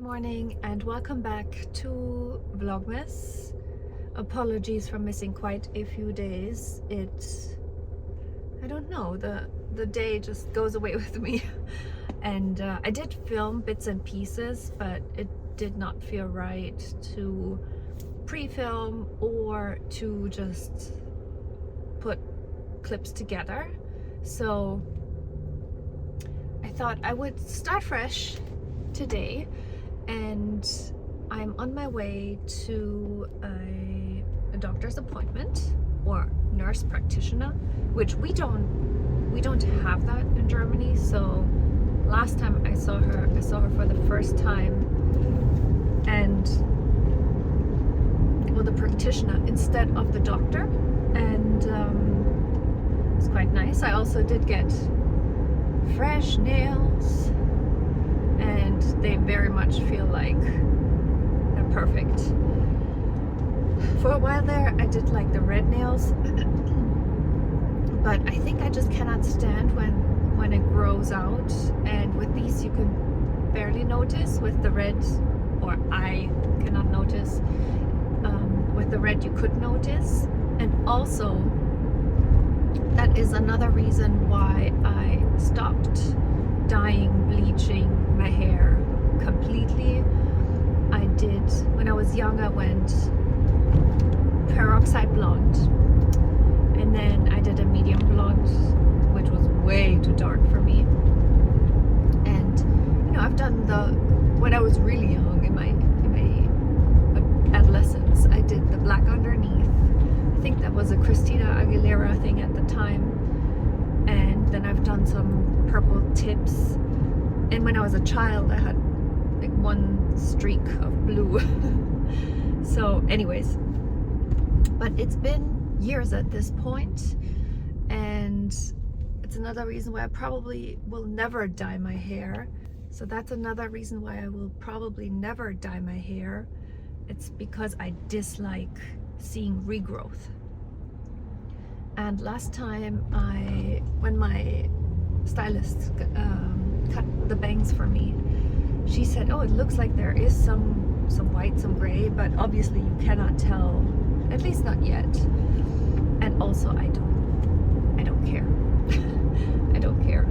morning and welcome back to Vlogmas. Apologies for missing quite a few days. I don't know, the day just goes away with me. And I did film bits and pieces, but it did not feel right to pre-film or to just put clips together. So I thought I would start fresh today, and I'm on my way to a doctor's appointment or nurse practitioner, which we don't have that in Germany. So last time I saw her for the first time, and well, the practitioner instead of the doctor, and it's quite nice. I also did get fresh nails, and they very much feel like they're perfect. For a while there I did like the red nails, but I think I just cannot stand when it grows out, and with these you can barely notice. With the red, or I cannot notice, with the red you could notice. And also that is another reason why I stopped dyeing, bleaching my hair completely. I did, when I was young, I went peroxide blonde, and then I did a medium blonde, which was way too dark for me. And you know, I've done when I was really young, in my adolescence, I did the black underneath. I think that was a Christina Aguilera thing at the time. And then I've done some purple tips. And when I was a child, I had like one streak of blue. So anyways, but it's been years at this point, and it's another reason why I probably will never dye my hair. So that's another reason why I will probably never dye my hair. It's because I dislike seeing regrowth. And last time when my stylist cut the bangs for me, she said, oh, it looks like there is some white, some gray, but obviously you cannot tell, at least not yet. And also I don't care. I don't care.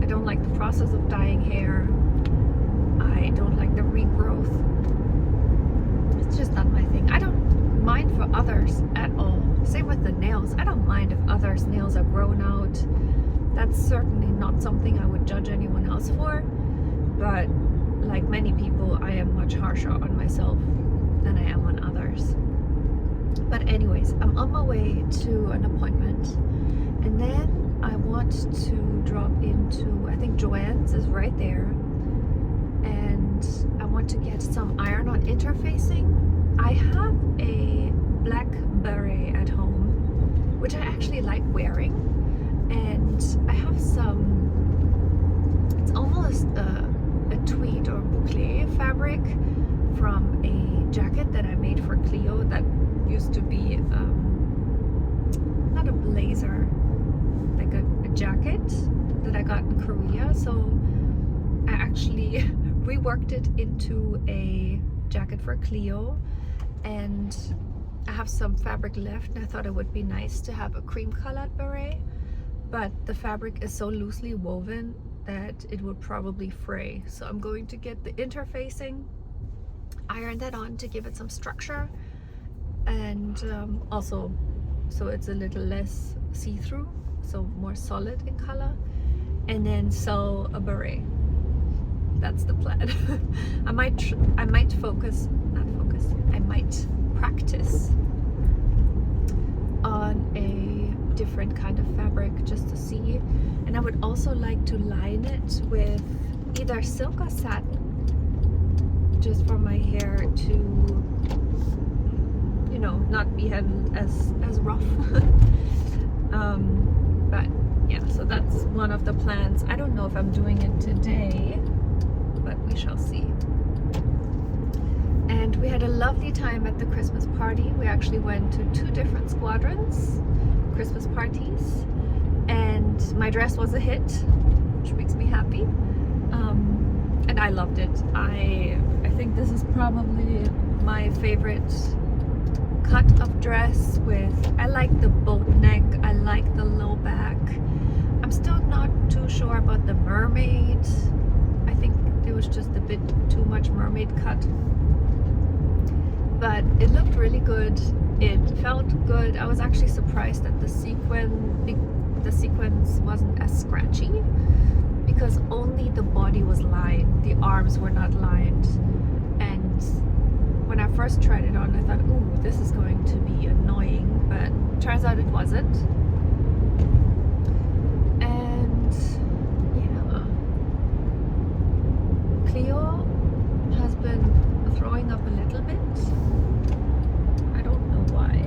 I don't like the process of dyeing hair. I don't like the regrowth. It's just not my thing. I don't mind for others at all. Same with the nails. I don't mind if others' nails are grown out. That's certainly not something I would judge anyone else for. But like many people, I am much harsher on myself than I am on others. But anyways, I'm on my way to an appointment, and then I want to drop into, I think Joann's is right there, and I want to get some iron-on interfacing. I have a black beret at home, which I actually like wearing, and I have it's almost a tweed or boucle fabric from a jacket that I made for Clio that used to be not a blazer, like a jacket that I got in Korea. So I actually reworked it into a jacket for Clio, and I have some fabric left, and I thought it would be nice to have a cream colored beret, but the fabric is so loosely woven that it would probably fray. So I'm going to get the interfacing, iron that on to give it some structure, and also so it's a little less see-through, so more solid in color, and then sew a beret. That's the plan. I might practice on a different kind of fabric just to see. And I would also like to line it with either silk or satin, just for my hair to, you know, not be handled as rough. But yeah, so that's one of the plans. I don't know if I'm doing it today, but we shall see. And we had a lovely time at the Christmas party. We actually went to 2 different squadrons Christmas parties, and my dress was a hit, which makes me happy. and I loved it. I think this is probably my favorite cut of dress. With, I like the boat neck, I like the low back. I'm still not too sure about the mermaid. I think it was just a bit too much mermaid cut, but it looked really good. It felt good. I was actually surprised that the sequins wasn't as scratchy, because only the body was lined, the arms were not lined. And when I first tried it on, I thought, ooh, this is going to be annoying, but turns out it wasn't. And yeah, Cleo has been throwing up a little bit. I don't know why.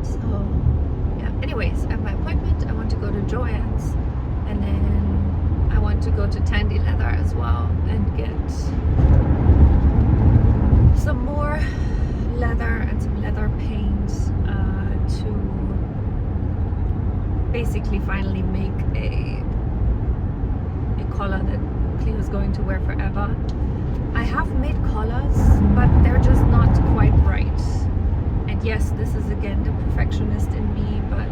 So yeah, anyways, at my appointment I want to go to Joann's, and then I want to go to Tandy Leather as well and get some more leather and some leather paint to basically finally make a collar that Cleo's going to wear forever. I have made collars, but they're just not quite right. And yes, this is again the perfectionist in me, but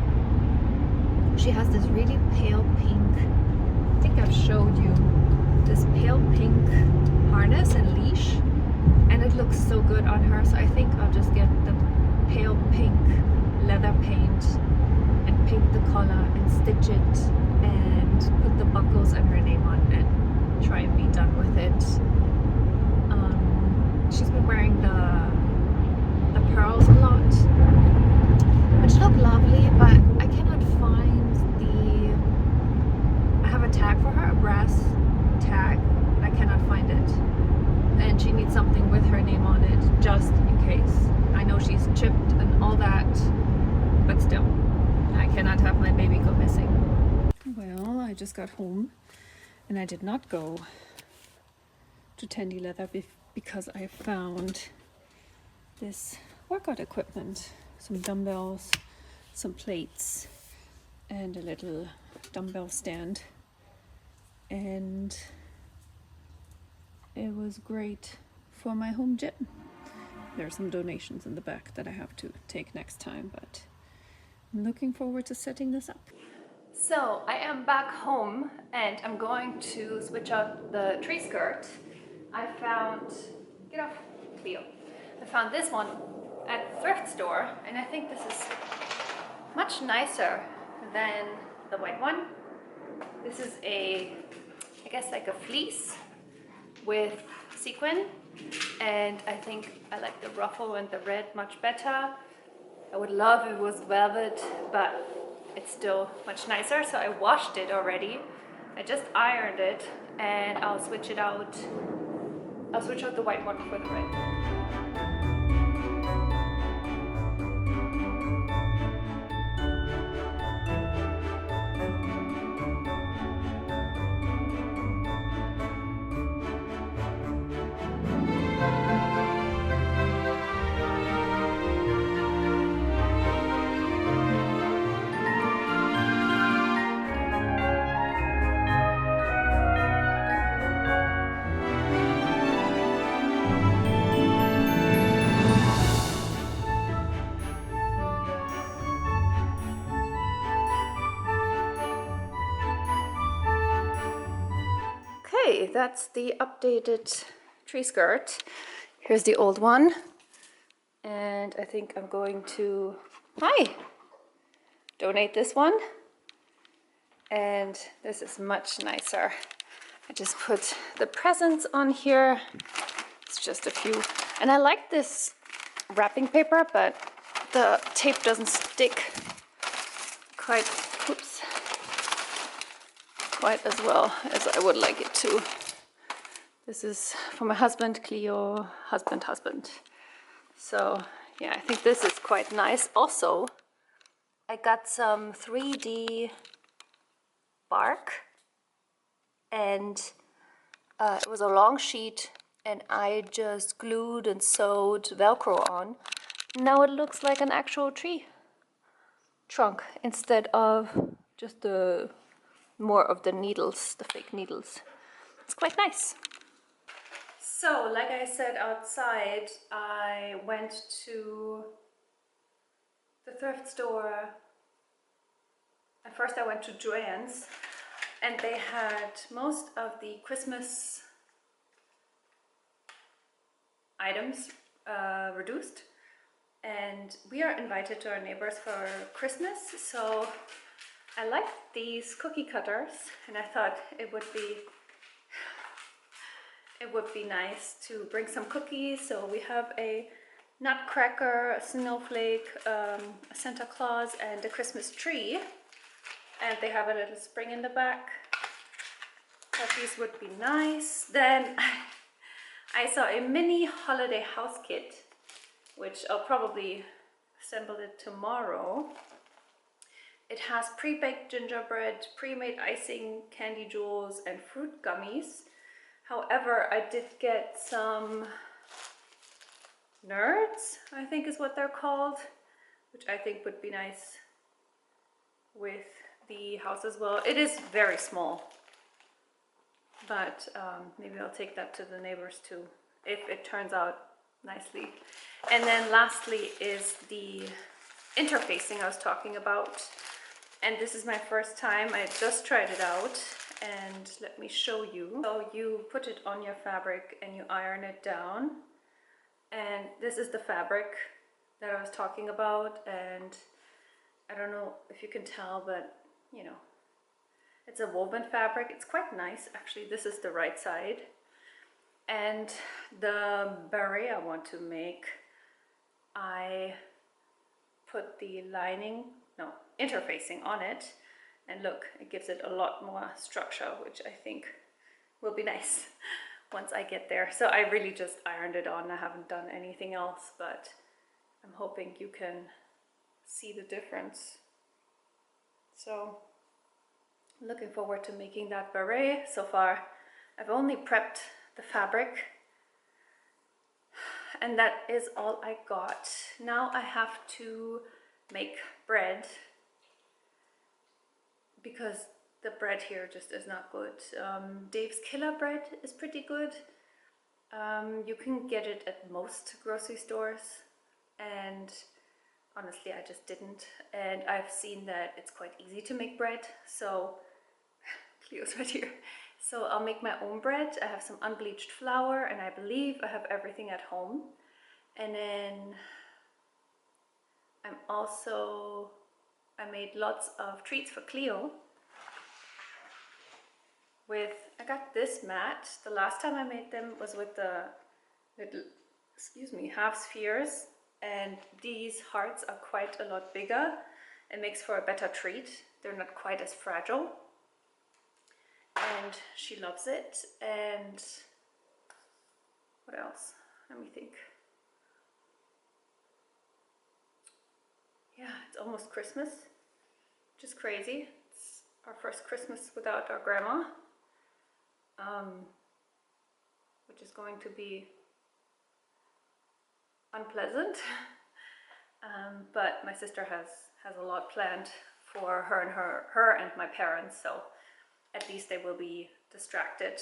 she has this really pale pink, I think I've showed you, this pale pink harness and leash, and it looks so good on her. So I think I'll just get the pale pink leather paint and paint the collar and stitch it and put the buckles and her name on and try and be done with it. She's been wearing the pearls a lot, which look lovely, but I cannot find I have a tag for her, a brass tag, but I cannot find it. And she needs something with her name on it, just in case. I know she's chipped and all that, but still, I cannot have my baby go missing. Well, I just got home and I did not go to Tandy Leather because I found this workout equipment, some dumbbells, some plates, and a little dumbbell stand, and it was great for my home gym. There are some donations in the back that I have to take next time, but I'm looking forward to setting this up. So I am back home and I'm going to switch out the tree skirt. I found, get off, Cleo. I found this one at the thrift store, and I think this is much nicer than the white one. This is I guess like a fleece with sequin, and I think I like the ruffle and the red much better. I would love if it was velvet, but it's still much nicer. So I washed it already. I just ironed it, and I'll switch it out. I'll switch out the white one for the red. Okay, that's the updated tree skirt. Here's the old one. And I think I'm going to, donate this one. And this is much nicer. I just put the presents on here. It's just a few. And I like this wrapping paper, but the tape doesn't stick quite as well as I would like it to. This is for my husband, Cleo, husband. So yeah, I think this is quite nice. Also, I got some 3D bark, and it was a long sheet, and I just glued and sewed Velcro on. Now it looks like an actual tree trunk instead of just the more of the needles, the fake needles. It's quite nice. So, like I said outside, I went to the thrift store. At first I went to Joann's, and they had most of the Christmas items reduced. And we are invited to our neighbors for Christmas, so I like these cookie cutters, and I thought it would be nice to bring some cookies. So we have a nutcracker, a snowflake, a Santa Claus, and a Christmas tree, and they have a little spring in the back. Thought these would be nice. Then I saw a mini holiday house kit, which I'll probably assemble it tomorrow. It has pre-baked gingerbread, pre-made icing, candy jewels, and fruit gummies. However, I did get some nerds, I think is what they're called, which I think would be nice with the house as well. It is very small, but maybe I'll take that to the neighbors too, if it turns out nicely. And then lastly is the interfacing I was talking about. And this is my first time. I just tried it out, and let me show you. So you put it on your fabric and you iron it down. And this is the fabric that I was talking about. And I don't know if you can tell, but you know, it's a woven fabric. It's quite nice. Actually, this is the right side. And the beret I want to make, I put the interfacing on it, and look, it gives it a lot more structure, which I think will be nice once I get there. So I really just ironed it on. I haven't done anything else, but I'm hoping you can see the difference. So looking forward to making that beret. So far I've only prepped the fabric, and that is all I got. Now I have to make bread, because the bread here just is not good. Dave's Killer bread is pretty good. You can get it at most grocery stores, and honestly I just didn't. And I've seen that it's quite easy to make bread, so Cleo's right here. So I'll make my own bread. I have some unbleached flour, and I believe I have everything at home. And then I made lots of treats for Cleo. I got this mat. The last time I made them was with the little, half spheres, and these hearts are quite a lot bigger. It makes for a better treat. They're not quite as fragile. And she loves it. And what else? Let me think. Yeah, it's almost Christmas, which is crazy. It's our first Christmas without our grandma, which is going to be unpleasant. But my sister has a lot planned for her and my parents, so at least they will be distracted.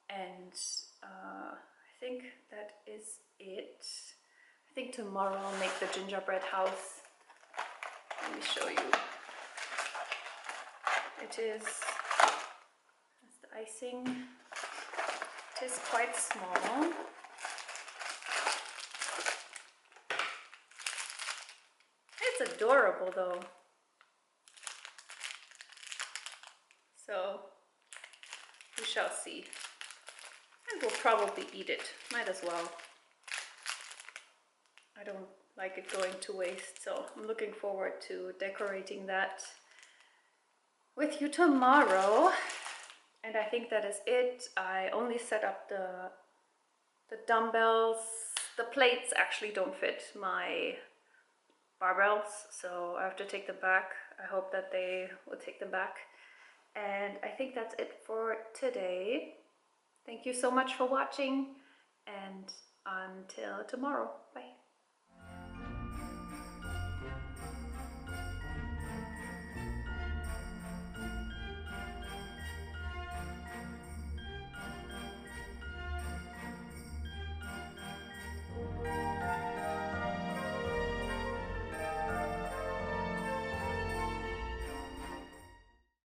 And I think that is it. I think tomorrow I'll make the gingerbread house. Let me show you. That's the icing. It is quite small. It's adorable though. So we shall see. And we'll probably eat it. Might as well. I don't like it going to waste, so I'm looking forward to decorating that with you tomorrow. And I think that is it. I only set up the dumbbells. The plates actually don't fit my barbells, so I have to take them back. I hope that they will take them back. And I think that's it for today. Thank you so much for watching, and until tomorrow. Bye.